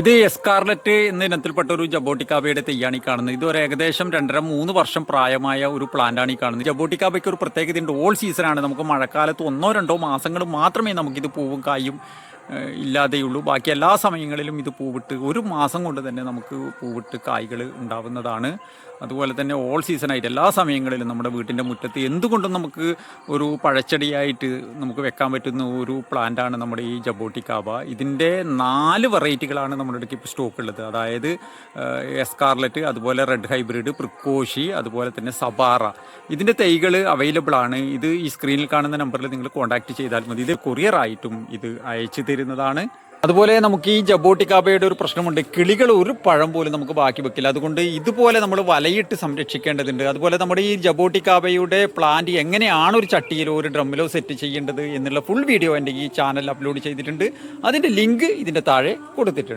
ഇത് എസ്കാർലറ്റ് എന്ന ഇനത്തിൽപ്പെട്ട ഒരു ജബോട്ടിക്കാബയുടെ തെയ്യാണ് ഈ കാണുന്നത്. ഇത് ഒരു ഏകദേശം 2.5-3 വർഷം പ്രായമായ ഒരു പ്ലാന്റാണ് ഈ കാണുന്നത്. ജബോട്ടിക്കാബയ്ക്ക് ഒരു പ്രത്യേകതയുണ്ട്. ഓൾ സീസണാണ്. നമുക്ക് മഴക്കാലത്ത് 1-2 മാസങ്ങൾ മാത്രമേ നമുക്കിത് പൂവും കായും ഇല്ലാതെയുള്ളൂ. ബാക്കി എല്ലാ സമയങ്ങളിലും ഇത് പൂവിട്ട് 1 മാസം കൊണ്ട് തന്നെ നമുക്ക് പൂവിട്ട് കായ്കൾ ഉണ്ടാവുന്നതാണ്. അതുപോലെ തന്നെ ഓൾ സീസണായിട്ട് എല്ലാ സമയങ്ങളിലും നമ്മുടെ വീട്ടിൻ്റെ മുറ്റത്ത് എന്തുകൊണ്ടും നമുക്ക് ഒരു പഴച്ചെടിയായിട്ട് നമുക്ക് വെക്കാൻ പറ്റുന്ന ഒരു പ്ലാന്റാണ് നമ്മുടെ ഈ ജബോട്ടിക്കാബ. ഇതിൻ്റെ 4 വെറൈറ്റികളാണ് നമ്മുടെ അടുത്ത് ഇപ്പോൾ സ്റ്റോക്ക് ഉള്ളത്. അതായത് എസ്കാർലറ്റ്, അതുപോലെ റെഡ് ഹൈബ്രിഡ്, പ്രിക്കോഷി, അതുപോലെ തന്നെ സബാറ. ഇതിൻ്റെ തൈകൾ അവൈലബിൾ ആണ്. ഇത് ഈ സ്ക്രീനിൽ കാണുന്ന നമ്പറിൽ നിങ്ങൾ കോൺടാക്ട് ചെയ്താൽ മതി. ഇത് കൊറിയറായിട്ടും ഇത് അയച്ചു തരുന്നതാണ്. അതുപോലെ നമുക്ക് ഈ ജബോട്ടിക്കാബയുടെ ഒരു പ്രശ്നമുണ്ട്. കിളികൾ ഒരു പഴം പോലും നമുക്ക് ബാക്കി വെക്കില്ല. അതുകൊണ്ട് ഇതുപോലെ നമ്മൾ വലയിട്ട് സംരക്ഷിക്കേണ്ടതുണ്ട്. അതുപോലെ നമ്മുടെ ഈ ജബോട്ടിക്കാബയുടെ പ്ലാന്റ് എങ്ങനെയാണ് ഒരു ചട്ടിയിലോ ഒരു ഡ്രമ്മിലോ സെറ്റ് ചെയ്യേണ്ടത് എന്നുള്ള ഫുൾ വീഡിയോ എൻ്റെ ഈ ചാനൽ അപ്ലോഡ് ചെയ്തിട്ടുണ്ട്. അതിൻ്റെ ലിങ്ക് ഇതിൻ്റെ താഴെ കൊടുത്തിട്ടുണ്ട്.